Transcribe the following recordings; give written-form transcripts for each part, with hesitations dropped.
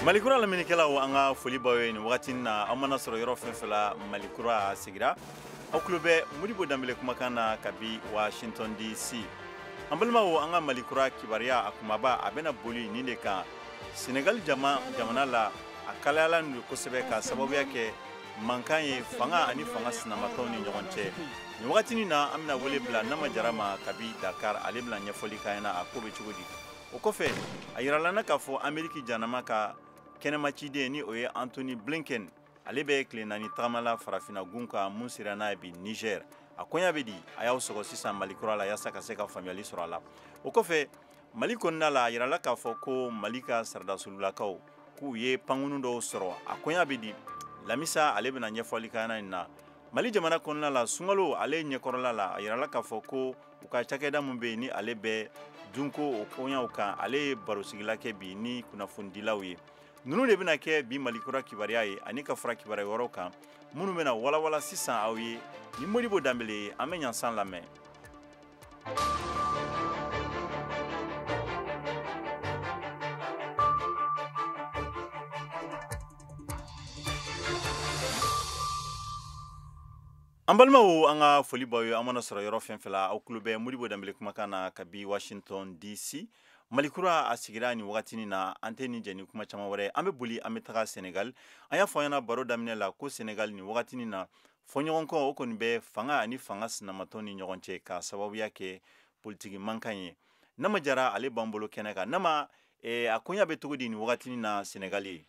Malikura laminikɛlaw an ka foli baw ye nin wagati na an mana sɔrɔ yɔrɔ fɛn fɛn la Malikura sigira aw tulo bɛ Modibo Danbele kumakan na kabi Washington DC. An balimaw an ka Malikura kibaruya a kumaba a bɛna boli nin de kan Senegal jamana la a kalayala nin kosɛbɛ ka sababuya kɛ mankan ye fanga ani fanga sinamatɔw ni ɲɔgɔn cɛ. Nin wagati na an bɛna wele bila Nama Jara ma kabi Dakar ale bɛna ɲɛfɔli k'an ɲɛna a ko bɛ cogo di. O kɔfɛ a yirala na k'a fɔ Ameriki janama ka kɛnɛmaciden ni o ye Anthony Blinken ale bɛ tile naani tagamala farafina gun kan mun sera n'a ye bi Niger a koɲa bɛ di a y'aw sɔgɔ sisan Malikura la yaasa ka se ka faamuyali sɔrɔ a la. O kɔfɛ Mali kɔnɔna la a yirala k'a fɔ ko Mali ka saradasolulakaw k'u ye pankunu dɔw sɔrɔ a koɲa bɛ di Lamisa ale bɛna ɲɛfɔli k'an ɲɛna nin na. Mali jamana kɔnɔna la sunkalo ale ɲɛkɔrɔla la a yirala k'a fɔ ko u ka cakɛda mun bɛ yen ni ale bɛ dunko o koɲaw kan ale ye barosigila kɛ bi ni kunnafonidilaw ye. Nunu de bɛna kɛ bi Malikura kibaruya ye ani ka fara kibaruya wɛrɛw kan minnu bɛna walawala sisan aw ye ni Modibo Danbele ye an bɛ ɲansan lamɛn. An balimaw an ka foli baw ye an mana sɔrɔ yɔrɔ fɛn fɛn la aw tulo bɛ Modibo Danbele kumakan na kabi Washington DC. Malikura a sigira nin wagatinin na an tɛ nin jɛ ni kuma caman wɛrɛ an bɛ boli an bɛ taga Senegal an y'a fɔ an ɲɛna baro daminɛ la ko Senegal nin wagatinin na fɔɲɔgɔnkɔ o kɔni bɛ fanga ani fanga sinamatɔw ni ɲɔgɔn cɛ ka sababuya kɛ politiki mankan ye. Nama Jara ale b'an bolo kɛnɛ kan. Nama a koɲa bɛ cogo di nin wagatinin na Senegal ye?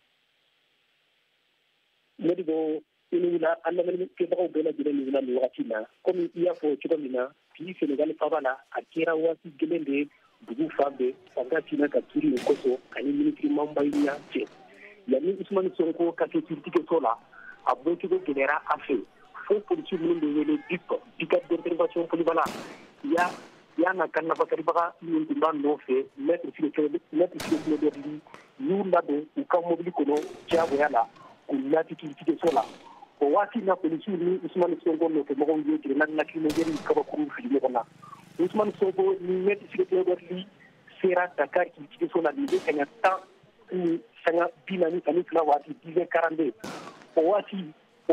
Modibo inula an lamɛnnikɛbagaw bɛɛ lajɛlen wulila nin wagati na komi i y'a fɔ cogo min na bi Senegal faaba la a kɛra waati gɛlɛn de dugu fan bɛɛ fanga sina ka kiiri nin kosɔn ani ministre Mambayinya cɛ yanni Ousmane Sonko ka se kiiritigɛso la a bɔcogo gɛlɛyara a fɛ fo polisi minnu bɛ wele brigade d'intervention Polibala y'a na ka nafakaribaga minnu tun b'a nɔfɛ maître Ciré Clédor y'u ladon u ka mobili kɔnɔ diyagoya la k'u laati kiiritigɛso la. O waati na polisiw ni Ousmane Sonko nɔfɛmɔgɔw ye grenade lacrymogène ni kabakuru fili ɲɔgɔn na. Ousmane Sonko ni maître Ciré Clédor sera Dakar kiiritigɛso la nin bɛ kaɲa 10 ni sanga 42 waati 10h42. O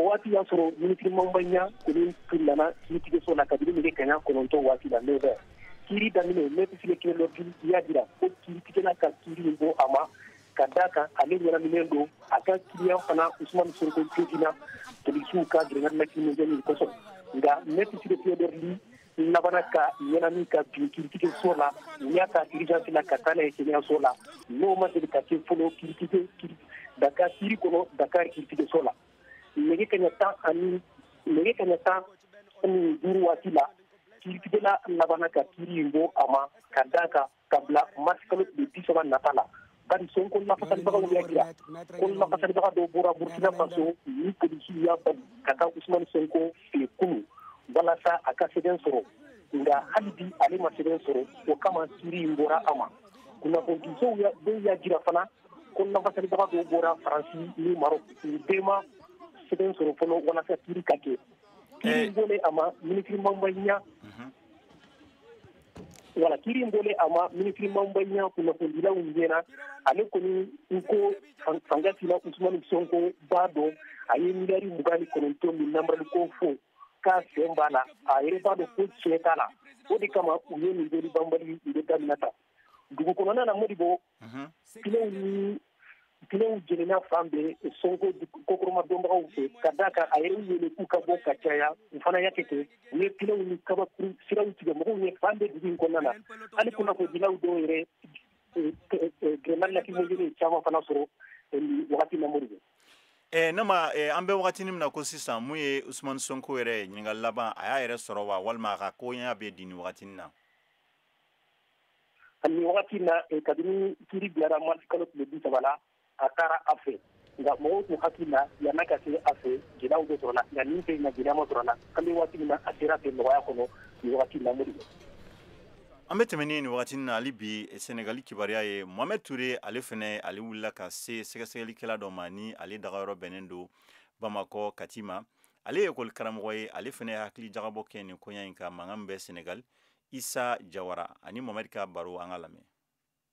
waati y'a sɔrɔ ministre Mambayinya kɔni nana kiiritigɛso la kabini nɛgɛ kaɲa 9 waati la 9h. Kiiri daminɛ maître Ciré Clédor y'a jira ko kiiritigɛla ka kiiri in bɔ a ma ka d'a kan ale ɲɛnaminen don a ka kiriya fana Ousmane Sonko joginna polisiw ka grenade lacrymogène kosɔn nka maître Ciré Clédor labana ka ɲɛnami ka bin kiiritigɛso la u y'a ta urgence la ka taa n'a ye kɛnɛyaso la n'o ma deli ka kɛ fɔlɔ Dakar kiiri kɔnɔ Dakar kiiritigɛso la nɛgɛ kaɲa 15 waati la kiiritigɛla labana ka kiiri in bɔ a ma ka d'a kan ka bila mars kalo tile 30 nata la. Bari Sonko lafasalibagaw y'a jira ko lafasalibaga dɔw bɔra Burkina Faso ni polisiw y'a bali ka taa Ousmane Sonko fɛ kunun walasa a ka sɛbɛn sɔrɔ nka hali bi ale ma sɛbɛn sɔrɔ o kama kiiri in bɔra a ma. Kunnafonidiso dɔw y'a jira fana ko lafasalibaga dɔw bɔra Faransi ni Maroc u bɛɛ ma sɛbɛn sɔrɔ fɔlɔ walasa kiiri ka kɛ. Kiiri in bɔlen a ma ministre Mambayinya wala kiiri in bɔlen a ma ministre Mambayinya kunnafonidilaw ɲɛna ale kɔni ko fanga sina Ousmane Sonko b'a dɔn a ye miliyari 29 min nambarali ko fɔ k'a fɛn b'a la a yɛrɛ b'a dɔn ko tiɲɛ t'a la o de kama u ye nin joli banbali u bɛ daminɛ ta dugu kɔnɔna na Modibo pilew jenina fan bɛɛ Sonko kokoroma dɔnbagaw fɛ ka d'a kan a yɛrɛ wele k'u ka bɔ ka caya u fana y'a kɛ ten u ye pilew ni kabakuru siraw tigɛ mɔgɔw ye fan bɛɛ dugu in kɔnɔna na hali kunnafonidilaw dɔw yɛrɛ grenade lacrymogène caman fana sɔrɔ wagati na Modibo. Nama an bɛ wagatinin min na ko sisan mun ye Ousmane Sonko yɛrɛ ɲininkali laban a y'a yɛrɛ sɔrɔ wa walima a ka koɲa bɛ di nin wagatinin na? Nin wagati na kabini kiiri bilara mars kalo tile 30 la a taara a fɛ nka mɔgɔw tun hakili la yan'a ka se a fɛ gɛlɛyaw bɛ sɔrɔ la nka nin fɛ na gɛlɛya ma sɔrɔ la kan bɛ waati min na a sera fɛ nɔgɔya kɔnɔ nin wagati na Modibo. An bɛ tɛmɛ nin wagatinin na hali bi Senegal kibaruya ye Mohamed Touré ale fɛnɛ ale wulila ka se sɛgɛsɛgɛlikɛla dɔ ma ni ale dagayɔrɔ bɛnnen don Bamakɔ Kati ma ale ye école karamɔgɔ ye ale fɛnɛ hakili jagabɔ kɛ nin koɲa in kan mankan bɛ Senegal Issa Jawara ani Mohamed ka baro an ka lamɛn.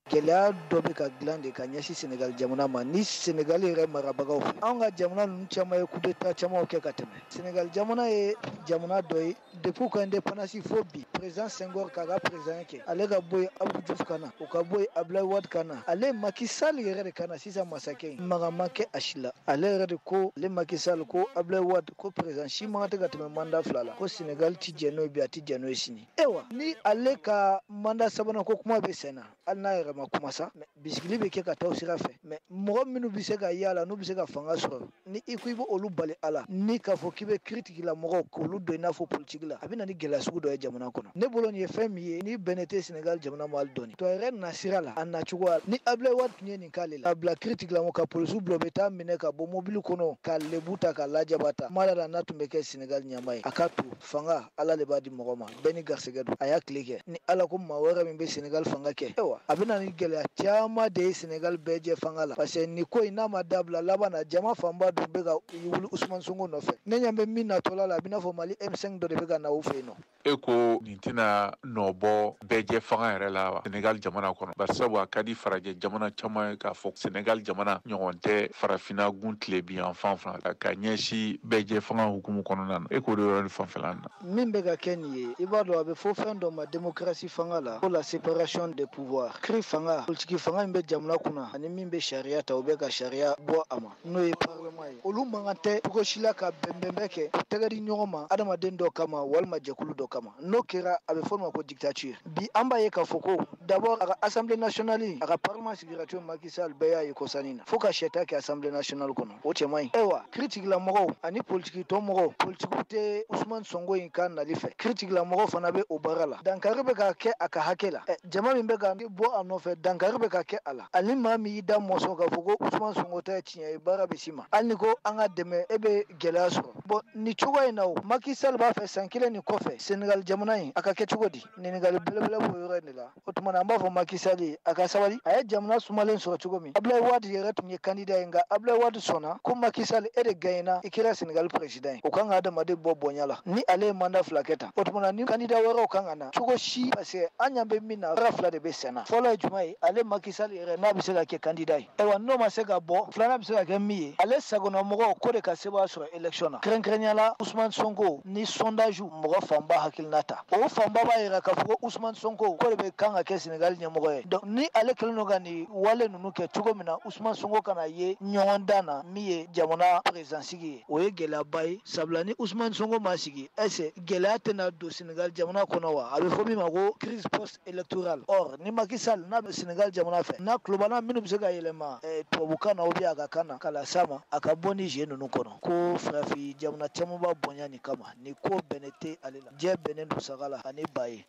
gɛlɛya dɔ bɛ ka dilan de ka ɲɛsin Senegal jamana ma ni Senegal yɛrɛ marabagaw fɛ anw ka jamana ninnu caman ye coup d'état camanw kɛ ka tɛmɛ Senegal jamana ye jamana dɔ ye depuis ka indépendance fo bi président Senghor k'a ka président kɛ ale ka bɔ yen Abdou Diouf ka na o ka bɔ yen Abdoulaye Wade ka na ale Macky Sall yɛrɛ de ka na sisan masakɛ in maga ma kɛ a si la ale yɛrɛ de ko ale Macky Sall ko Abdoulaye Wade ko président si man tɛ ka tɛmɛ mandat 2 la ko Senegal ti jɛ n'o ye bi a ti jɛ n'o ye sini ewa ni ale ka mandat 3nan ko kuma bɛ sen na hali n'a yɛrɛ ma kuma sa mais bisigili bɛ kɛ ka taa o sira fɛ mais mɔgɔ minnu bɛ se ka yala n'u bɛ se ka fanga sɔrɔ ni i ko i bɛ olu bali a la ni k'a fɔ k'i bɛ critique la mɔgɔw k'olu don i n'a fɔ politique la a bɛ na ni gɛlɛya sugu dɔ ye jamana kɔnɔ ne bolo nin ye fɛn min ye ni bɛnnen tɛ Senegal jamana ma hali dɔɔni to yɛrɛ na sira la a nacogoya ni Abdoulaye Wade tun ye nin k'ale la a bila critique la ka polisiw bila u bɛ taa minɛ ka bɔ mobili kɔnɔ ka lebu ta ka lajaba ta kuma la n'a tun bɛ kɛ Senegal ɲɛmaa ye a ka to fanga ala le b'a di mɔgɔ ma bɛɛ ni garisɛgɛ don a y'a tile kɛ ni ala ko maa wɛrɛ min bɛ Senegal fanga kɛ ewa a bɛ na ni gɛlɛya caman de ye Senegal bɛɛ jɛ fanga la parce que ni ko in n'a ma dabila laban na jama fanba dun bɛ ka wuli Ousmane Sonko nɔfɛ ne ɲɛ bɛ min natɔla la a bɛ n'a fɔ Mali M5 dɔ de bɛ ka na u fɛ yen nɔ e ko nin tɛna nɔbɔ bɛɛ jɛ fanga yɛrɛ la wa Senegal jamana kɔnɔ bari sabu a ka di farajɛ jamana caman ye k'a fɔ Senegal jamana ɲɔgɔn tɛ farafina gun tile bi yan fan fana ka ɲɛsin bɛɛ jɛ fanga hukumu kɔnɔna na e k'o de yɔrɔ ni fanfɛla na min bɛ ka kɛ nin ye i b'a dɔn a bɛ fɔ fɛn dɔ ma démocratie fanga la ko la séparation des pouvoirs kiri fanga politiki fanga min bɛ jamana kunna ani min bɛ sariya ta o bɛ ka sariya bɔ a ma n'o ye parlement ye olu mankan tɛ cogo si la ka bɛnbɛnbɛn kɛ u tɛgɛ di ɲɔgɔn ma adamaden dɔ kama walima jɛkulu dɔ kama n'o kɛra a bɛ fɔ o ma ko dictature bi an b'a ye k'a fɔ ko d'abord a ka assemblée nationale a ka parlement sigira cogo Macky Sall bɛɛ y'a ye kɔsannin na fo ka sɛta kɛ assemblée nationale kɔnɔ o cɛ man ɲi ayiwa kiritigilamɔgɔw ani politiki tɔmɔgɔw politikiw tɛ Ousmane Sonko in ka nali fɛ kiritigilamɔgɔw fana bɛ o baara la dankari bɛ ka kɛ a ka hakɛ la jama min bɛ ka bɔ a nɔfɛ dankari bɛ ka kɛ a la ani maa min y'i da mɔsɔn k'a fɔ ko Ousmane Sonko ta ye tiɲɛ ye baara bɛ s'i ma hali ni ko an ka dɛmɛ e bɛ gɛlɛya sɔrɔ bon nin cogo in na o Macky Sall b'a fɛ san 1 nin kɔfɛ Senegal jamana in a ka kɛ cogo di ɲininkali belebele b'o yɔrɔ in de la o tuma na an b'a fɔ Macky Sall ye a ka sabali a ye jamana sumalen sɔrɔ cogo min Abdoulaye Wade yɛrɛ tun ye candidat ye nka Abdoulaye Wade sɔnna ko Macky Sall e de gagnera i kɛra Senegal président ye o kan ka adamaden bɔ bonya la ni ale ye mandat 2 kɛ tan o tuma na ni candidat wɛrɛw kan ka na cogo si parce que an ɲɛ bɛ min na baara 2 de bɛ sen na fɔlɔ ye jumɛn ye ale Macky Sall yɛrɛ n'a bɛ se ka kɛ candidat ye ayiwa n'o ma se ka bɔ filanan bɛ se ka kɛ min ye ale sagonamɔgɔw ko de ka seb'a sɔrɔ élection na kɛrɛnkɛrɛnnenya la Ousmane Sonko ni sondage mɔgɔ fanba hakilina ta o fanba b'a yira k'a fɔ ko Ousmane Sonko ko de bɛ kan ka kɛ Senegal ɲɛmɔgɔ ye donc ni ale kɛlen don ka nin wale ninnu kɛ cogo min na Ousmane Sonko kana ye ɲɔgɔn dan na min ye jamana président sigi ye o ye gɛlɛyaba ye sabula ni Ousmane Sonko ma sigi est-ce que gɛlɛya tɛna don Senegal jamana kɔnɔ wa a bɛ fɔ min ma ko crise post électorale or ni Macky Sall n'a bɛ Senegal jamana fɛ n'a tulobana minnu bɛ se ka yɛlɛma tubabukan na ou bien a ka kan na ka las'a ma a ka bɔ ni jeu ninnu kɔnɔ ko farafin jamana caman b'a bonya nin kama ni ko bɛnnen tɛ ale la diɲɛ bɛnnen don saga la ani ba ye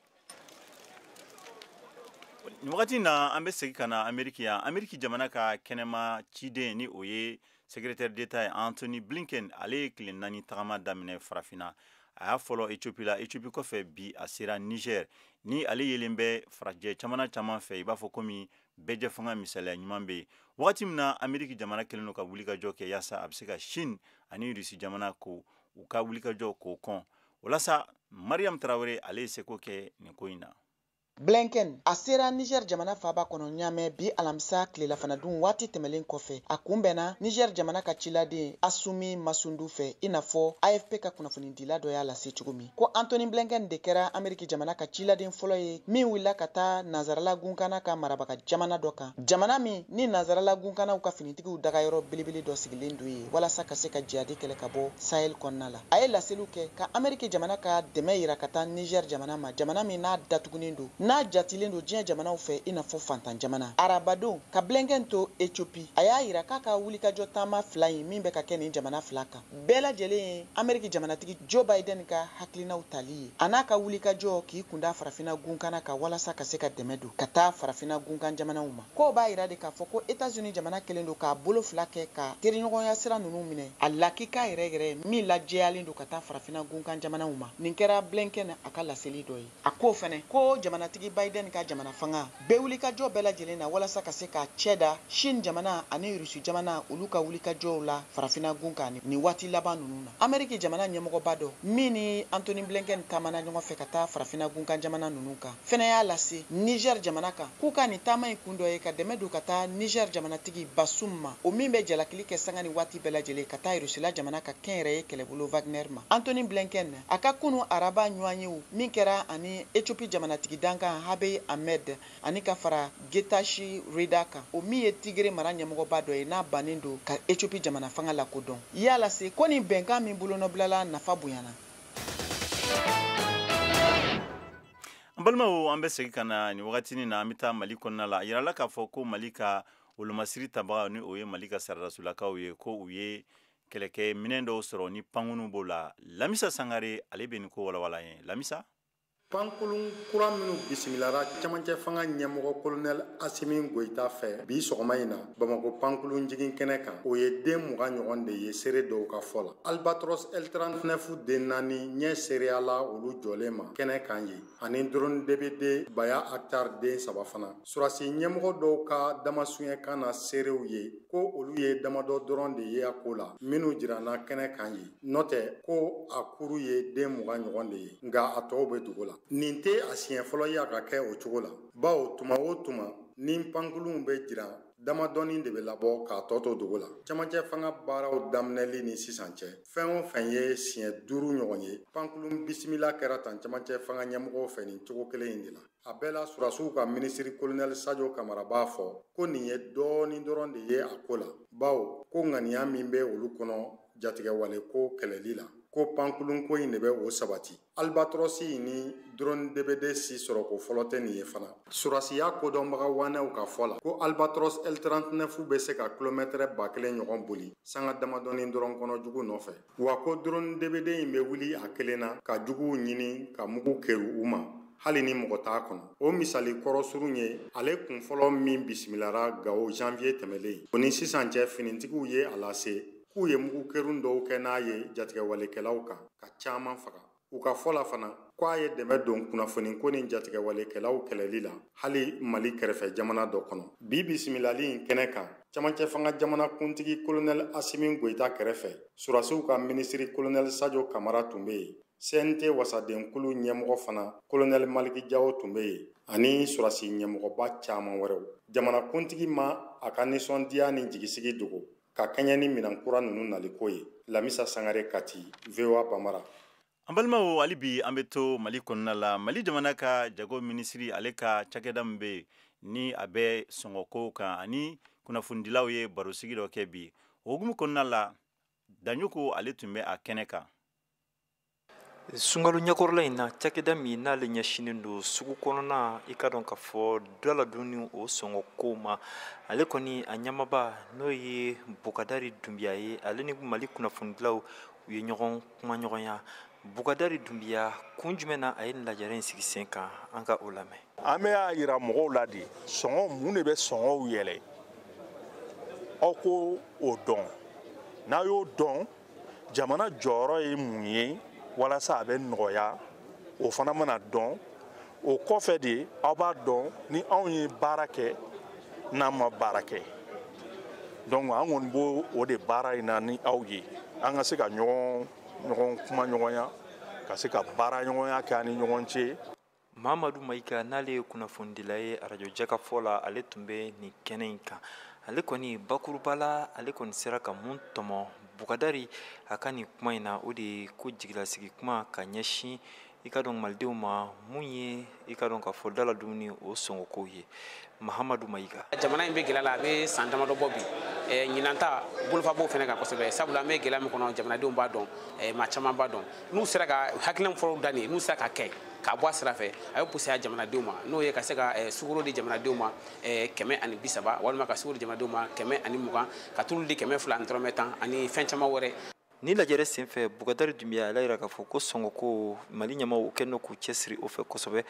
nin wagati na an bɛ segin ka na Ameriki yan Ameriki jamana ka kɛnɛma ciden ni o ye secrétaire d'État ye Anthony Blinken ale ye tile 4 tagama daminɛ farafina a y'a fɔlɔ Ethiopie la Ethiopie kɔfɛ bi a sera Niger ni ale yelen bɛ farajɛ caman fɛ i b'a fɔ komi bɛɛ fanga misaliya ɲuman bɛ wagati min na Ameriki jamana kɛlen don ka wulikajɔ kɛ yaasa a bɛ se ka Chine ani Russie jamana ko u ka wulikajɔ k'o kɔn walasa Mariam Traoré ale ye seko kɛ nin ko in na Blinken a sera Niger jamana faaba kɔnɔ ɲamɛ bi alamisa tilelafana dun waati tɛmɛlen kɔfɛ a kunbɛnna Niger jamana ka ciladen Asumi Masundu fɛ i n'a fɔ AFP ka kunnafonidila dɔ y'a lase cogo min ko Anthony Blinken de kɛra Ameriki jamana ka ciladen fɔlɔ ye min wulila ka taa nazarala gunkana ka marabaga jamana dɔ kan jamana min ni nazarala gunkanaw ka finitigiw dagayɔrɔ belebele dɔ sigilen do ye walasa ka se ka jihadi kɛlɛ ka bɔ Sahel kɔnɔna la a ye laseliw kɛ ka Ameriki jamana ka dɛmɛ yira ka taa Niger jamana ma jamana min n'a datugunen do n'a jatilen do diɲɛ jamanaw fɛ i n'a fɔ fantan jamana arabadon ka Blinken to Ethiopie a y'a yira k'a ka wulikajɔ taama 2 in min bɛ ka kɛ nin jamana 2 kan bɛɛ lajɛlen ye Ameriki jamanatigi Joe Biden ka hakilinaw tali ye a n'a ka wulikajɔ k'i kunda farafina gunkana ka walasa ka se ka dɛmɛ don ka taa farafina gunkan jamanaw ma ko b'a yira de k'a fɔ ko États-Unis jamana kelen do k'a bolo 2 kɛ ka teriɲɔgɔnya sira ninnu minɛ a lakika yɛrɛ min lajɛyalen do ka taa farafina gunkan jamanaw ma nin kɛra Blinken a ka laseli dɔ ye a ko fɛnɛ ko jamana jamanatigi Biden ka jamana fanga bɛɛ wuli ka jɔ bɛɛ lajɛlen na walasa ka se ka cɛda Chine jamana ani Rusi jamana olu ka wuli ka jɔw la farafina gun kan ni waati laban ninnu na Ameriki jamana ɲɛmɔgɔba dɔ min ni Anthony Blinken taamana ɲɔgɔn fɛ ka taa farafina gun kan jamana ninnu kan fɛnɛ y'a lase Niger jamana kan k'u ka ni taama in kun dɔ ye ka dɛmɛ don ka taa Niger jamanatigi Bazoum ma o min bɛ jalakili kɛ sanga ni waati bɛɛ lajɛlen ka taa Rusila jamana ka kɛnyɛrɛye kɛlɛbolo Wagner ma Anthony Blinken a ka kunu araba ɲɔgɔn ye min kɛra ani Ethiopie jamanatigi dankan Abiy Ahmed ani ka fara Getachew Reda kan o min ye Tigre mara ɲɛmɔgɔba dɔ ye n'a bannen don ka Ethiopie jamana fanga la kodɔn yala se ko ni bɛnkan min bolonɔbilala nafa bonyana an balimaw an bɛ segin ka na ni wagatinin na an bɛ taa Mali kɔnɔna la a yirala k'a fɔ ko Mali ka olomasiri tabaga ni o ye Mali ka saradasolakaw ye ko u ye kɛlɛkɛ minɛn dɔw sɔrɔ ni pankunu b'o la Lamisa Sangare ale bɛ nin ko walawala ye Lamisa Pankulun kura minnu bisimilara camancɛ fanga ɲɛmɔgɔ colonel Asimi Goita fɛ bi sɔgɔma in na Bamako Pankulun jigin kɛnɛ kan o ye den 20 ɲɔgɔn de ye seere dɔw ka fɔ la Albatros L39 den 4 ɲɛ seereya la olu jɔlen ma kɛnɛ kan ye ani drone DBD Baya Akhtar den 3 fana surasi ɲɛmɔgɔ dɔw ka damasuɲɛ kan na seerew ye ko olu ye damadɔ dɔrɔn de ye a ko la minnu jirana kɛnɛ kan ye nɔtɛ ko a kuru ye den 20 ɲɔgɔn de ye nka a tɔw bɛ dugu la nin tɛ a siɲɛ fɔlɔ ye a ka kɛ o cogo la bawo tuma o tuma ni pankulunw bɛ jira damadɔni de bɛ labɔ k'a tɔ to dugu la camancɛ fanga baaraw daminɛli ni sisan cɛ fɛn o fɛn ye siɲɛ 5 ɲɔgɔn ye pankulun bisimila kɛra tan camancɛ fanga ɲɛmɔgɔw fɛ nin cogo kelen in de la a bɛɛ la surasiw ka minisiri colonel Sajo Kamara b'a fɔ ko nin ye dɔɔni dɔrɔn de ye a ko la bawo ko ŋaniya min bɛ olu kɔnɔ jatigɛwale ko kɛlɛli la ko pankulun ko in de bɛ o sabati Albatrosi ni drone DBD si sɔrɔ ko fɔlɔ tɛ nin ye fana surasiya kodɔnbaga wanɛw ka fɔ la ko Albatros L39 bɛ se ka kilomɛtɛrɛ 1000 ɲɔgɔn boli sanga damadɔni dɔrɔn kɔnɔ jugu nɔfɛ wa ko drone DBD in bɛ wuli a kelen na ka juguw ɲini ka mugu kɛru u ma hali ni mɔgɔ t'a kɔnɔ o misali kɔrɔ surun ye ale kun fɔlɔ min bisimilara Gao janvier tɛmɛlen o ni sisan cɛ finitigiw ye a lase k'u ye mugu kɛrun dɔw kɛ n'a ye jatigɛwalekɛlaw kan ka caman faga u ka fɔ la fana k'a ye dɛmɛ don kunnafoni ko ni jatigɛwalekɛlaw kɛlɛli la hali Mali kɛrɛfɛ jamana dɔ kɔnɔ bi bisimilali in kɛnɛ kan camancɛ fanga jamana kuntigi colonel Asimi Goita kɛrɛfɛ surasiw ka minisiri colonel Sajo Kamara tun bɛ yen CNT wasadenkulu ɲɛmɔgɔ fana colonel Maliki Jao tun bɛ yen ani surasi ɲɛmɔgɔba caman wɛrɛw jamana kuntigi ma a ka nisɔndiya ni jigisigi dogo ka kɛɲɛ ni minɛn kura ninnu naliko ye Lamisa Sangare Kati VOA Bamara an balimaw hali bi an bɛ to Mali kɔnɔna la Mali jamana ka jago minisiri ale ka cakɛda min bɛ ni a bɛ sɔngɔko kan ani kunnafonidilaw ye barosigi dɔ kɛ bi o hukumu kɔnɔna la Daɲoko ale tun bɛ a kɛnɛ kan Sunkalo ɲɛkɔrɔla in na cakɛda min n'ale ɲɛsinen don sugu kɔnɔna i ka dɔn ka fɔ daladonni o sɔngɔko ma ale kɔni a ɲamaba n'o ye Bukadari Dunbiya ye ale ni Mali kunnafonidilaw u ye ɲɔgɔn kuma ɲɔgɔnya Bukadari Dunbiya kun jumɛn na a ye lajɛrɛ in sigi sen kan an ka o lamɛn an bɛ y'a yira mɔgɔw la de sɔngɔ mun de bɛ sɔngɔw yɛlɛ aw ko o dɔn n'a y'o dɔn jamana jɔyɔrɔ ye mun ye walasa a bɛ nɔgɔya o fana mana dɔn o kɔfɛ de aw b'a dɔn ni anw ye baara kɛ n'an ma baara kɛ donc an kɔni b'o o de baara in na ni aw ye an ka se ka ɲɔgɔn kuma ɲɔgɔnya ka se ka baara ɲɔgɔnya kɛ ani ɲɔgɔn cɛ Mahamadu Mayiga n'ale ye kunnafonidila ye arajo Jakafɔ la ale tun bɛ nin kɛnɛ in kan ale kɔni bakuruba la ale kɔni sera ka mun tɔmɔ Bukadari a ka nin kuma in na o de ye ko jigilasigi kuma ka ɲɛsin i ka dɔn malidenw ma mun ye i ka dɔn ka fɔ daladumuni o sɔngɔkow ye Mahamadu Mayiga jamana in bɛ gɛlɛya la a bɛ san damadɔ bɔ bi ɲinan ta bolofa b'o fɛnɛ kan kosɛbɛ sabula an bɛ gɛlɛya min kɔnɔ jamanadenw b'a dɔn maa caman b'a dɔn n'u sera ka hakilina fɔlɔw da nin n'u sera ka kɛ k'a bɔ a sira fɛ a bɛ pusaya jamanadenw ma n'o ye ka se ka sukaro di jamanadenw ma 130 walima ka sukaro di jamanadenw ma 120 ka tulu di 200 ani dɔrɔmɛ 10 ani fɛn caman wɛrɛ ni lajɛrɛ senfɛ Bukadari Dunbiya ala yira k'a fɔ ko sɔngɔko Mali ɲɛmaw kɛlen don k'u cɛsiri o fɛ kosɛbɛ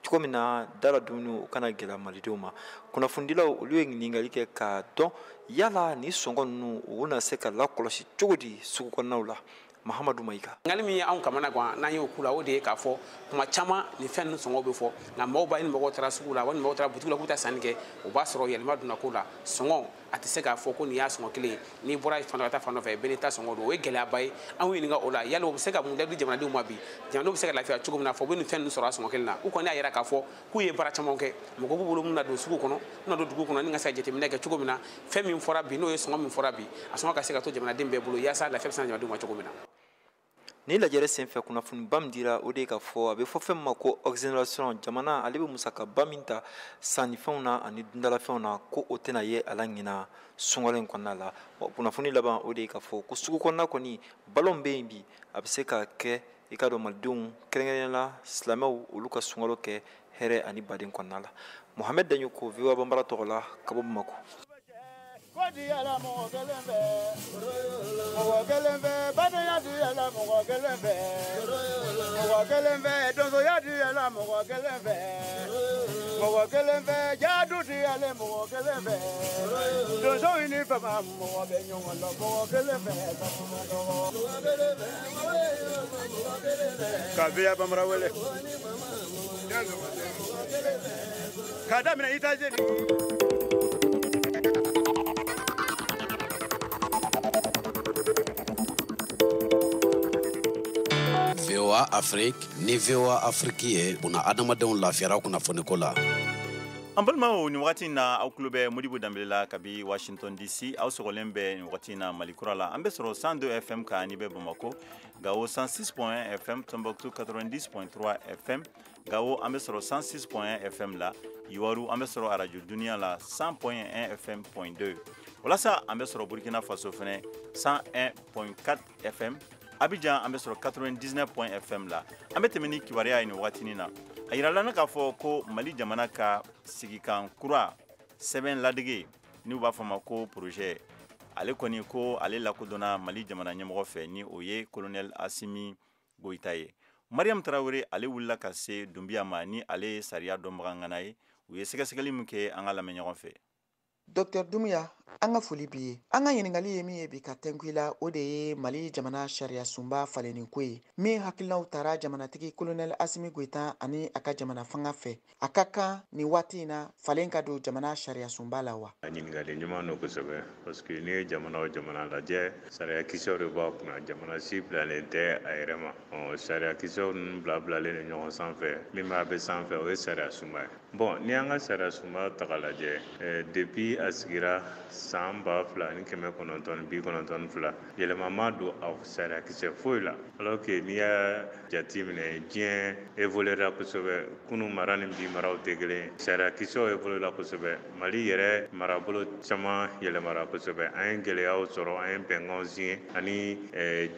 cogo min na daladumuni o kana gɛlɛya malidenw ma kunnafonidilaw olu ye ɲininkali kɛ k'a dɔn yala ni sɔngɔ ninnu u bɛna se ka lakɔlɔsi cogo di sugu kɔnɔnaw la Mahamadou Maïka. ngali min an kamana gwan n'an y'o kula o de ye k'a fɔ kuma caman ni fɛn ninnu sɔngɔ bɛ fɔ nka mɔgɔw b'a ni mɔgɔw taara sugu la walima mɔgɔw taara butigiw la k'u ta sanni kɛ o b'a sɔrɔ yɛlɛma donna ko la sɔngɔ a tɛ se k'a fɔ ko nin y'a sɔngɔ kelen ye n'i bɔra fan dɔ ka taa fan dɔ fɛ bɛɛ n'i ta sɔngɔ don o ye gɛlɛyaba ye an y'u ɲininka o la yali o bɛ se ka mun ladi jamanadenw ma bi jamanadenw bɛ se ka lafiya cogo min na fɔ u bɛ nin fɛn ninnu sɔrɔ a sɔngɔ kelen na u kɔni y'a yira k'a fɔ k'u ye baara caman kɛ mɔgɔ b'u bolo mun na don sugu kɔnɔ mun na don dugu kɔnɔ ni ka se ka jateminɛ kɛ cogo min na fɛn min fɔra bi n'o ye sɔngɔ min fɔra bi a sɔngɔ ka se ka to jamanaden bɛɛ bolo yaasa lafiya bɛ se jamanadenw ma cogo min na. Ni lajɛrɛ senfɛ kunnafoniba min dira o de ye k'a fɔ a bɛ fɔ fɛn min ma ko exonération jamana ale bɛ musakaba min ta sannifɛnw na ani dundalafɛnw na ko o tɛna ye a la ɲina sunkalo in kɔnɔna la kunnafoni laban o de ye k'a fɔ ko sugu kɔnɔna kɔni balo bɛ yen bi a bɛ se ka kɛ i ka dɔn malidenw kɛrɛnkɛrɛnnenya la silamɛw olu ka sunkalo kɛ hɛrɛ ani baden kɔnɔna la Mohamed Daɲo ko VOA Banbara tɔgɔ la ka bɔ Bamako. Kodi ala mɔgɔ kelen bɛ badenya di ala mɔgɔ kelen bɛ donsoya di ala mɔgɔ kelen bɛ jaadu di ala mɔgɔ kelen bɛ donso ni fama mɔgɔ bɛ ɲɔgɔn la mɔgɔ kelen bɛ ka biya bamara wele ka daminɛ États-Unis. VOA Afrique ni VOA Afrique ye buna adamadenw lafiyara kunnafoniko la. An balimaw ni wagati na aw tulo bɛ Modibo Danbele la kabi Washington DC aw sɔgɔlen bɛ ni wagati na Malikura la an bɛ sɔrɔ 102 FM kan ni bɛ Bamako Gao 106.1 FM Tombouctou 90.3 FM Gao an bɛ sɔrɔ 106.1 FM la Yowaru an bɛ sɔrɔ Radio Dunia la 100.1 FM.2 walasa an bɛ sɔrɔ Burkina Faso fɛnɛ 101.4 FM Abidjan an bɛ sɔrɔ 99.1 FM la an bɛ tɛmɛ ni kibaruya ye ni wagati na a yirala na k'a fɔ ko Mali jamana ka sigikan kura sɛbɛn ladege n'u b'a fɔ ma ko projet ale kɔni ko ale lakodɔnna Mali jamana ɲɛmɔgɔ fɛ ni o ye colonel Asimi Goïta ye Mariam Traoré ale wulila ka se Dumbiya ma ni ale ye sariya dɔnbaga ŋana ye u ye sɛgɛsɛgɛli min kɛ an ka lamɛn ɲɔgɔn fɛ. Dr Dumbuya an ka foli bi ye an ka ɲininkali ye min ye bi ka tɛnku la o de ye Mali jamana sariya sunba falenni ko ye min hakilinaw tara jamanatigi colonel Asimi Goïta ani a ka jamana fanga fɛ a ka kan ni waati in na falen ka don jamana sariya sunba la wa. Ɲininkali ɲuman don kosɛbɛ parce que ni ye jamana o jamana lajɛ sariya kisɛw de b'a kunna jamana si bilalen tɛ a yɛrɛ ma sariya kisɛw ninnu bilalen ni ɲɔgɔn sanfɛ min b'a bɛ sanfɛ o ye sariya sunba ye bon ni an ka sariya sunba ta k'a lajɛ depuis a sigira san 2019 yɛlɛma ma don a sariya kisɛ foyi la alors que n'i y'a jate minɛ diɲɛ évoluera kosɛbɛ kunun mara ni bi maraw tɛ kelen sariya kisɛw évoluera kosɛbɛ Mali yɛrɛ marabolo caman yɛlɛmara kosɛbɛ an ye gɛlɛyaw sɔrɔ an ye bɛnkanw signé ani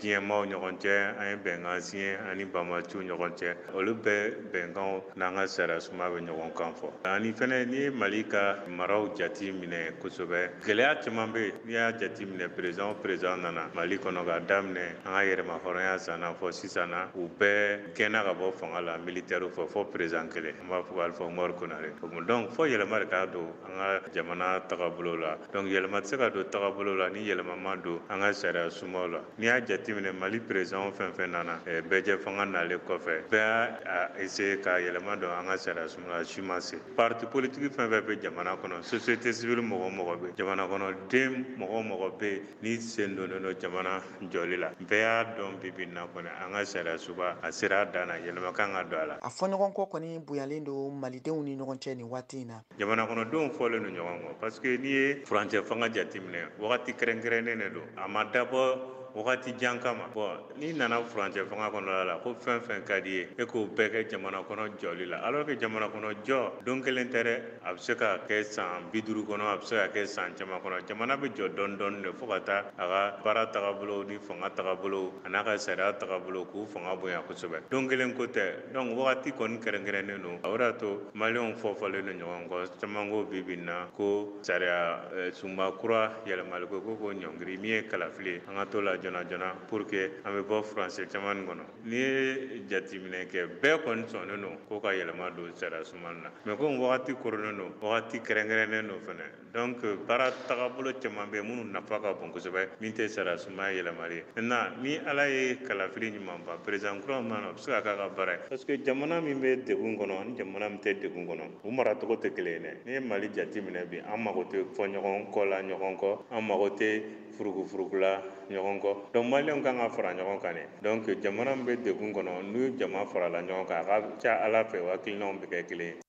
diɲɛmaaw ɲɔgɔn cɛ an ye bɛnkan signé ani banbaaciw ɲɔgɔn cɛ olu bɛɛ bɛnkanw n'an ka sariya sunba bɛ ɲɔgɔn kan fɔ ani fɛnɛ n'i ye Mali ka maraw jate minɛ kosɛbɛ gɛlɛya caman bɛ yen n'i y'a jate minɛ président nana Mali kɔnɔ k'a daminɛ an ka yɛrɛma hɔrɔnya sanna fɔ sisan na u bɛɛ gɛnna ka bɔ fanga la militaire fɔ président kelen an b'a fɔ Alpha Umaru Konare donc fɔ yɛlɛma de k'a don an ka jamana tagabolo la donc yɛlɛma tɛ se ka don tagabolo la ni yɛlɛma ma don an ka sariya sunbaw la n'i y'a jate minɛ Mali président fɛn fɛn nana bɛɛ fanga nalen kɔfɛ bɛɛ y'a essayer ka yɛlɛma don an ka sariya sunbaw la si ma se parti politique fɛn fɛn bɛ jamana kɔnɔ société civile mɔgɔ bɛ jamana kɔnɔ den mɔgɔ bɛ ni sen donnen don jamana jɔli la bɛɛ y'a dɔn bi na kɔni an ka sariya sunba a sera a dan na yɛlɛma kan ka don a la a fɔɲɔgɔn kɔ kɔni bonyalen don malidenw ni ɲɔgɔn cɛ nin waati in na jamana kɔnɔdenw fɔlen don ɲɔgɔn kɔ parce que n'i ye furancɛ fanga jateminɛ wagati kɛrɛnkɛrɛnnen de don a ma dabɔ wagati jan kama bon n'i nana furancɛ fanga kɔnɔla la ko fɛn fɛn ka di ye e k'o bɛɛ kɛ jamana kɔnɔ jɔli la alors que jamana kɔnɔ jɔ don kelen tɛ dɛ a bɛ se ka kɛ san 50 kɔnɔ a bɛ se ka kɛ san caman kɔnɔ jamana bɛ jɔ dɔɔni dɔɔni de fo ka taa a ka baara tagabolo ni fanga tagabolo a n'a ka sariya tagabolo k'u fanga bonya kosɛbɛ don kelen ko tɛ donc wagati kɔni kɛrɛnkɛrɛnnen don o de y'a to maliyɛnw fɔlen don ɲɔgɔn kɔ caman ko bi na ko sariya sunba kura yɛlɛmali ko ɲɔngiri min ye kalafili an ka to la jona jona pour que an bɛ bɔ furancɛ caman kɔnɔ n'i ye jateminɛ kɛ bɛɛ kɔni sɔnnen don ko ka yɛlɛma don sariya suman na mais comme wagati koronnen don wagati kɛrɛnkɛrɛnnen don fɛnɛ donc baara tagabolo caman bɛ minnu nafa ka bon kosɛbɛ min tɛ sariya suman yɛlɛmali ye maintenant ni ala ye kalafili ɲuman ban président kura ma na o bɛ se ka k'a ka baara ye parce que jamana min bɛ degun kɔnɔ ani jamana min tɛ degun kɔnɔ u maracogo tɛ kelen ye dɛ n'i ye mali jateminɛ bi an mago tɛ fɔ ɲɔgɔn kɔ la ɲɔgɔn kɔ an mago tɛ furugufurugu la ɲɔgɔn kɔ donc maliyɛnw kan ka fara ɲɔgɔn kan de donc jamana min bɛ degun kɔnɔ n'u jama farala ɲɔgɔn kan a ka ca ala fɛ o hakilinaw bɛ kɛ kelen ye.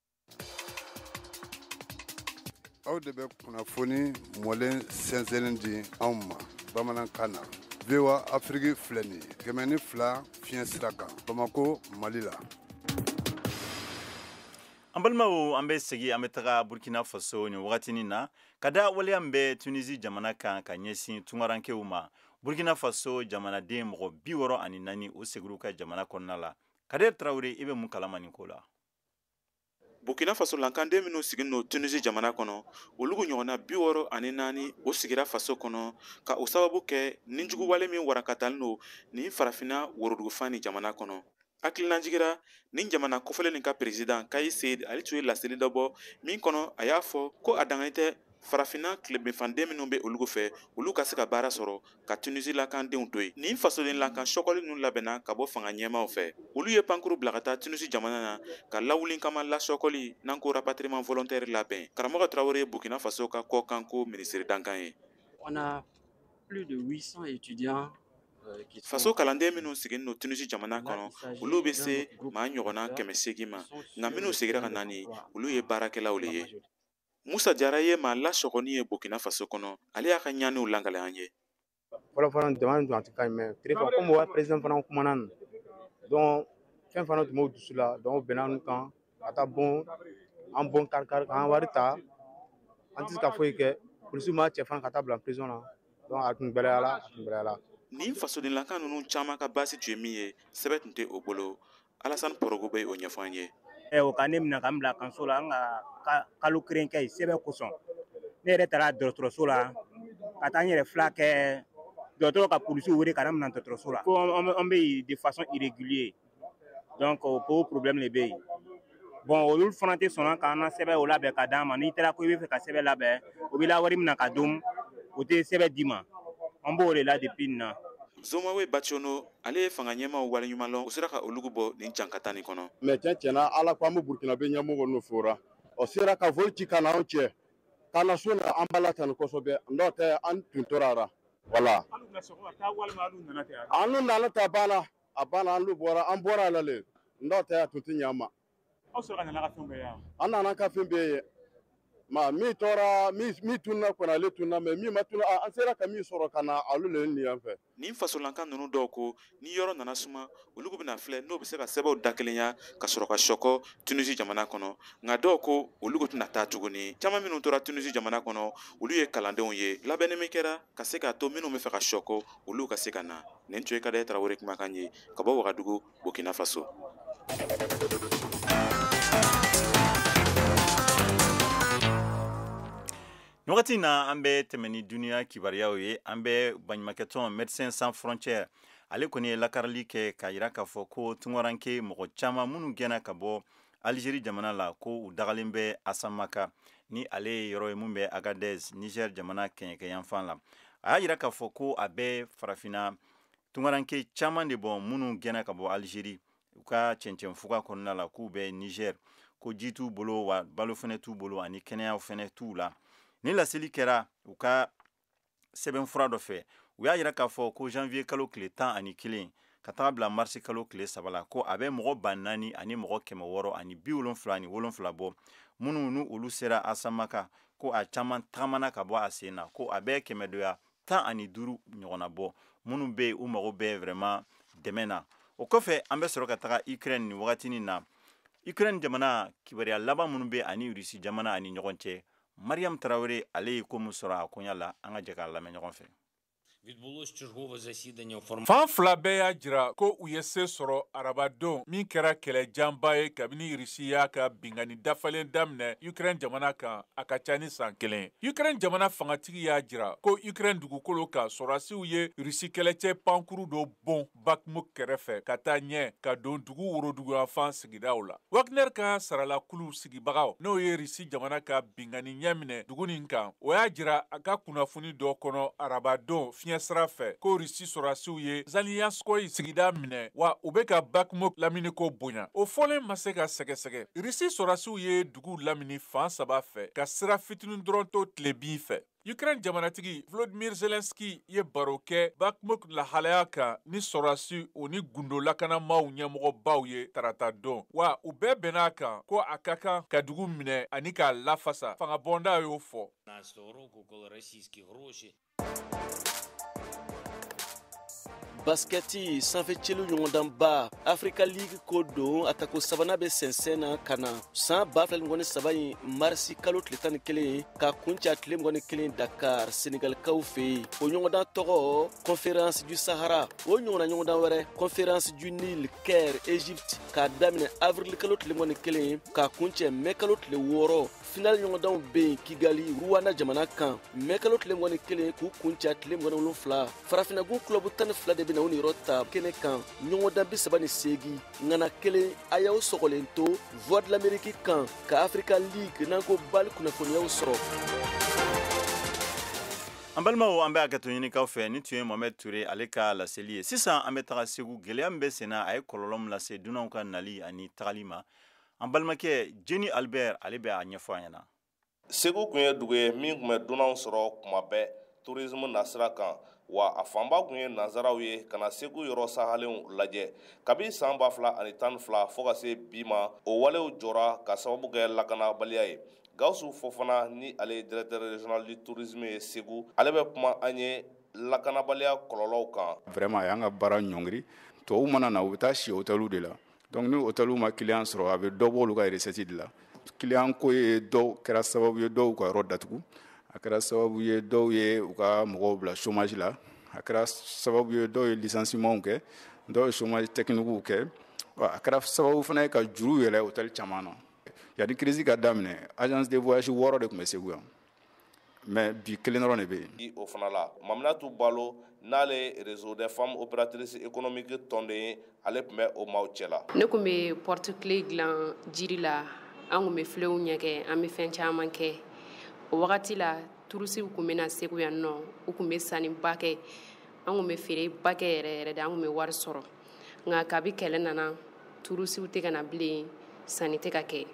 aw de bɛ kunnafoni mɔlen sɛnsɛnnin di anw ma bamanankan na VOA Afrique filɛ nin ye 102 fiɲɛ sira kan Bamako Mali la. an balimaw an bɛ segi an bɛ taga Burkina Faso nin wagatinin na ka da waleya min bɛ Tunisie jamana kan ka ɲɛsin tungarankew ma Burkina Faso jamanaden mɔgɔ 64 o segir'u ka jamana kɔnɔna la. Kader Traoré i bɛ mun kalama nin ko la? Burkina Faso lankanden minnu sigilen don Tunisie jamana kɔnɔ olu ɲɔgɔnna 64 o sigira faso kɔnɔ ka o sababu kɛ ninjuguwale min warakatalen don ni farafina worodugufan ni jamana kɔnɔ. Hakilina jigira nin jamana kofɔlen nin ka président Kais Saied ale tun ye laseli dɔ bɔ min kɔnɔ a y'a fɔ ko a dangane tɛ farafina tilebinfanden minnu bɛ olu fɛ olu ka se ka baara sɔrɔ ka Tunisie lakandenw to yen. Nin fasoden lakan sɔkɔli ninnu labɛnna ka bɔ fanga ɲɛmaaw fɛ. Olu ye pankuru bila ka taa Tunisie jamana na ka lawuli kama lasɔkɔli n'an ko rapatriement volontaire labɛn. Karamɔgɔ Traoré Burkina Faso ka kɔkanko ministre dankan ye. On a plus de 800 étudiants faso kalanden minnu sigilen don Tunisie jamana kɔnɔ olu bɛ se maa ɲɔgɔnna 800 ma nka minnu sigira ka nani olu ye baarakɛlaw le ye. Musa Jara ye maa lasɔgɔni ye Burkina Faso kɔnɔ ale y'a ka ɲaniw langale an ye. fɔlɔ jamana tun a tɛ ka ɲi mais téléphone comme o président fana kumana nin donc fɛn fana tun b'o dusu la donc o bɛnna n'u kan ka taa bon an bon kari-kari k'an wari ta an tɛ se ka foyi kɛ polisiw m'a cɛ fana ka taa bila prison na donc a tun gwɛlɛyala. Nin fasoden lakan ninnu caman ka basi tun ye min ye sɛbɛn tun tɛ o bolo Alassane Porogo bɛ o ɲɛfɔ an ye. O ka ne minɛ ka n bila kanso la an ka kalo kelen kɛ yen sɛbɛn kosɔn ne yɛrɛ taara dɔgɔtɔrɔso la ka taa n yɛrɛ fila kɛ dɔgɔtɔrɔ ka polisiw wele ka na minɛ dɔgɔtɔrɔso la ko an bɛ yen de façon irrégulier donc o problème de bɛ yen bon olu fana tɛ sɔn k'an na sɛbɛn o labɛn ka d'an ma n'i taara ko i bɛ fɛ ka sɛbɛn labɛn o bɛ la wari minɛ ka dun o tɛ sɛbɛn d'i ma an b'o de la depuis nin na. Zomawe Bachono ale ye fanga ɲɛmaaw waleɲuman lɔn o sera ka olugu bɔ nin jankata nin kɔnɔ. Mais tiɲɛna ala ko an bɛ Burkinabe ɲɛmɔgɔ n'o fɔra o sera ka voli ci ka n'anw cɛ ka na so na an b'a la tan kosɛbɛ n'o tɛ an tun tora la voilà. An nana ta banna a banna an bɔra a la le n'o tɛ a tun tɛ ɲɛ an ma. Aw sɔrɔ ka nana ka fɛn bɛɛ ye. An nana ka fɛn bɛɛ ye ma min tora min tunna kɔnɔ ale tunna mais min ma tunna an sera ka min sɔrɔ ka na olu le ni yan fɛ. Nin fasolankan ninnu dɔw ko ni yɔrɔ nana suma olu bɛna filɛ n'o bɛ se ka sɛbɛnw dakelenya ka sɔrɔ ka sɔkɔ Tunisie jamana kɔnɔ nka dɔw ko olu tɛna taa tuguni caman minnu tora Tunisie jamana kɔnɔ olu ye kalandenw ye labɛnni min kɛra ka se k'a to minnu bɛ fɛ ka sɔkɔ olu ka se ka na nin tun ye Kader Traoré kumakan ye ka bɔ Wagadugu Burkina Faso. Nin wagati na an bɛ tɛmɛ ni duniya kibaruyaw ye an bɛ baɲumankɛtɔn Médecins Sans Frontières ale kɔni ye lakarali kɛ k'a jira k'a fɔ ko tungaranke mɔgɔ caman minnu gɛnna ka bɔ Algérie jamana la ko u dagalen bɛ Asamaka ni ale ye yɔrɔ ye mun bɛ Agadez Niger jamana kɛɲɛkɛyanfan la a y'a jira k'a fɔ ko a bɛ farafina tungaranke caman de bɔ minnu gɛnna ka bɔ Algérie u ka cɛncɛnfuga kɔnɔna la k'u bɛ Niger ko ji t'u bolo wa balo fɛnɛ t'u bolo ani kɛnɛya fɛnɛ t'u la. Ni laseli kɛra u ka sɛbɛnfura dɔ fɛ u y'a jira k'a fɔ ko janvier kalo tile 11 ka taga bila mars kalo tile 3 la ko a bɛ mɔgɔ 4,000 ani mɔgɔ 600 ani 77 bɔ minnu nu olu sera Asamaka ko a caman tagamana ka bɔ a sen na ko a bɛ 115 ɲɔgɔnna bɔ minnu bɛ u mago bɛ vraiment dɛmɛ na. O kɔfɛ an bɛ sɔrɔ ka taga Ukraine nin wagatinin na Ukraine jamana kibaruya laban minnu bɛ ani Russie jamana ani ɲɔgɔn cɛ Mariam Traoré ale ye ko mun sɔrɔ a koɲa la an ka jɛ k'a lamɛn ɲɔgɔn fɛ. Fan fila bɛɛ y'a jira ko u ye se sɔrɔ arabadon min kɛra kɛlɛjanba ye kabini Rusi y'a ka bingani dafalen daminɛ Ukraine jamana kan a ka ca ni san 1. Ukraine jamana fangatigi y'a jira ko Ukraine dugukolo kan sɔrasiw ye Rusi kɛlɛcɛ pankuru dɔ bon Bakhmut kɛrɛfɛ ka taa ɲɛ ka don dugu woroduguyanfan sigidaw la. Wagner ka saralakulu sigibagaw n'o ye Rusi jamana ka bingani ɲɛ minɛ dugu nin kan o y'a jira a ka kunnafoni dɔ kɔnɔ arabadon fiɲɛ sira fɛ ko Rusi sɔrasiw ye Zalianskoye sigida minɛ wa u bɛ ka Bakhmut lamini ko bonya. O fɔlen ma se ka sɛgɛsɛgɛ. Rusi sɔrasiw ye dugu lamini fan saba fɛ ka sira fitinin dɔrɔn to tilebin fɛ. Ukraine jamanatigi Volodymyr Zelensky ye baro kɛ Bakhmut lahalaya kan ni sɔrasi o ni gundo lakanamaw ɲɛmɔgɔbaw ye tarata don wa u bɛɛ bɛn'a kan ko a ka kan ka dugu minɛ ani k'a lafasa fangabɔnda y'o fɔ. Basketi sanfɛcilu ɲɔgɔndanba Africa League ko don a tako sabanan bɛ sɛnsɛn na ka na san 2023 in marisi kalo tile 11 ka kunca tile 21 Dakar Senegalikaw fɛ yen. O ɲɔgɔndan tɔgɔ Conférence du Sahara. O ɲɔgɔnna ɲɔgɔndan wɛrɛ Conférence du Nil Caire Égypte k'a daminɛ avril kalo tile 21 ka kuncɛ mai kalo tile 6. Final ɲɔgɔndanw bɛ yen Kigali Rwanda jamana kan mai kalo tile 21 k'u kunca tile 27. Farafinagun club 12 de bɛ na u ni yɔrɔ ta kɛnɛ kan ɲɔgɔndan 38 ŋana kelen a y'aw sɔgɔlen to Voix de l'Amérique kan ka Africa League n'an ko bali kunnafoniyaw sɔrɔ. An balimaw an bɛ a kɛ to ɲinikaw fɛ ni tun ye Mohamed Touré ale ka laseli ye. Sisan an bɛ taga Segu gɛlɛya min bɛ sen na a ye kɔlɔlɔ min lase dunanw ka nali ani tagali ma. An balimakɛ Jenny Albert ale bɛ a ɲɛfɔ an ɲɛna. Segu kun ye dugu ye min kun bɛ dunanw sɔrɔ kuma bɛɛ tourisme nasira kan wa a fanba kun ye nanzaraw ye kana Segu yɔrɔ sahalenw lajɛ kabi san 2012 fo ka se bi ma o walew jɔra ka sababu kɛ lakanabaliya ye. Gawusu Fofana ni ale directeur régional du tourisme ye Segu ale bɛ kuma an ye lakanabaliya kɔlɔlɔw kan. Vraiment a y'an ka baara ɲɔngiri tubabuw mana na u bɛ taa si hôteliw de la donc ni hôteliw ma client sɔrɔ a bɛ dɔ bɔ olu ka recette de la client ko ye dɔw kɛra sababu ye dɔw ka yɔrɔ datugu a kɛra sababu ye dɔw ye u ka mɔgɔw bila chômage la a kɛra sababu ye dɔw ye licenciement kɛ dɔw ye chômage technique kɛ a kɛra sababu fana ye ka juru yɛlɛ hôtel caman na yani crise ka daminɛ agence de voyage 6 de tun bɛ Segu yan mais bi kelen dɔrɔn de bɛ yen. O fana la Maminatu Balo n'ale réseau des femmes opératrices économiques tɔnden ye ale tun bɛ o maaw cɛ la. Ne kun bɛ porte clé dilan jiri la an kun bɛ filew ɲɛkɛ an bɛ fɛn caman kɛ o wagati la turusiw kun bɛ na Segu yan nɔ u kun bɛ sanni ba kɛ an kun bɛ feere ba kɛ yɛrɛ de an kun bɛ wari sɔrɔ nka kabi kɛlɛ nana turusiw tɛ ka na bilen sanni tɛ ka kɛ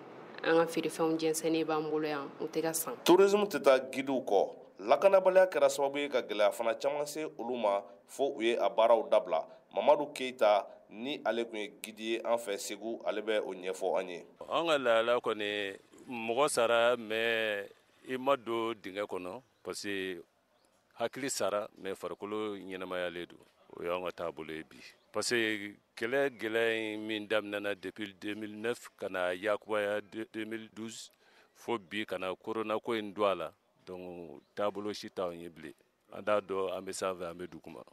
an ka feerefɛnw jɛnsɛnnen b'an bolo yan u tɛ ka san. Tourisme tɛ taa gidiw kɔ lakanabaliya kɛra sababu ye ka gɛlɛya fana caman se olu ma fo u ye a baaraw dabila. Mamadu Keita ni ale kun ye gidi ye an fɛ Segu ale bɛ o ɲɛfɔ an ye. An ka lahala kɔni mɔgɔ sara mais i ma don dingɛ kɔnɔ parce que hakili sara mais farikolo ɲɛnamayalen don o y'an ka taabolo ye bi parce que kɛlɛ gɛlɛya min daminɛna depuis 2009 ka na yakubaya 2012 fo bi ka na corona ko in don a la donc taabolo si t'anw ye bilen an t'a dɔn an bɛ sanfɛ an bɛ duguma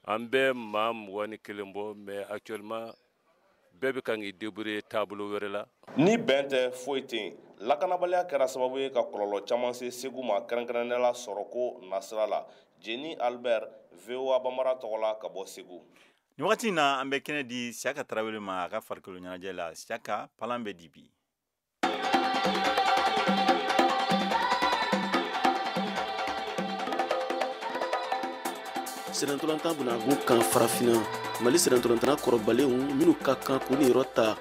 an bɛ maa 21 bɔ mais actuellement bɛɛ bɛ kan k'i débrouiller taabolo wɛrɛ la. Ni bɛn tɛ foyi tɛ yen lakanabaliya kɛra sababu ye ka kɔlɔlɔ caman se Segu ma kɛrɛnkɛrɛnnenya la sɔrɔko nasira la. Jenny Albert VOA Bambara tɔgɔ la ka bɔ Segu. Ni wagati in na an bɛ kɛnɛ di Siaka Tarawele ma a ka farikolo ɲɛnajɛ la. Siaka palan bɛ di bi. Sɛnɛntolantan bunakun kan farafina Mali sɛnɛntolantana kɔrɔbalenw minnu ka kan k'u ni yɔrɔ ta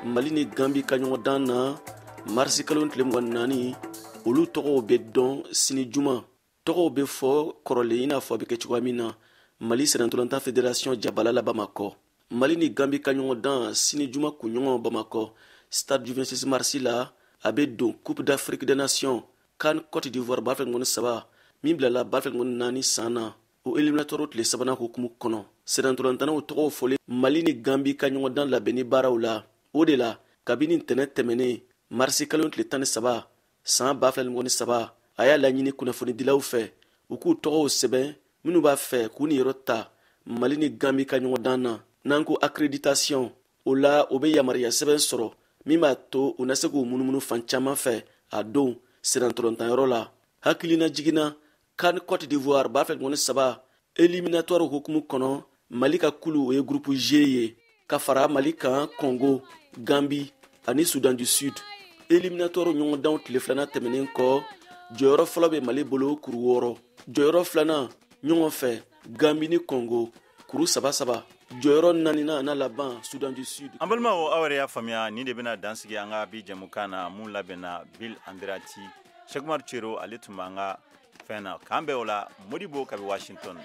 Mali ni Gambi ka ɲɔgɔndan na marisi kalo tile 24 olu tɔgɔw bɛ dɔn sini juma tɔgɔw bɛ fɔ kɔrɔlen i n'a fɔ a bɛ kɛ cogoya min na Mali sɛnɛntolantan fédération Jabala la Bamakɔ Mali ni Gambi ka ɲɔgɔndan sini juma kunɲɔgɔn Bamakɔ stade du 26 mars la a bɛ don Coupe d'Afrique des Nations CAN Côte d'Ivoire 2023 min bilala 2024 san na o éliminatoire tile sabanan hukumu kɔnɔ sɛnɛntolantanaw tɔgɔw fɔlen Mali ni Gambi ka ɲɔgɔndan labɛnni baaraw la o de la kabini ntɛnɛ tɛmɛnen marisi kalo tile 13 san 2023 a y'a laɲini kunnafonidilaw fɛ u k'u tɔgɔw sɛbɛn minnu b'a fɛ k'u ni yɔrɔ ta Mali ni Gambie ka ɲɔgɔn dan na n'an ko accréditation o la o bɛ yamaruya sɛbɛn sɔrɔ min b'a to u na se k'u munumunu fan caman fɛ a don senatɔlɔntanyɔrɔ la hakilina jiginna CAN Côte d'Ivoire b'a fɛ ɲɔgɔn 3 éliminatoire hukumu kɔnɔ Mali ka kulu o ye groupe G ye ka fara Mali kan Congo Gambie ani Soudan du Sud éliminatoire ɲɔgɔndanw tile filanan tɛmɛnen kɔ jɔyɔrɔ fɔlɔ bɛ Mali bolo kuru 6 jɔyɔrɔ filanan ɲɔgɔn fɛ Gambie ni Congo kuru 3 jɔyɔrɔ 4nan n'a laban Soudan du Sud. An balimaw aw yɛrɛ y'a faamuya nin de bɛna dansigi an ka bi jɛmukan na mun labɛnna Bill Andrati Cheikh Umaru Cero ale tun b'an ka fɛn na k'an bɛn o la Modibo kabi Washington.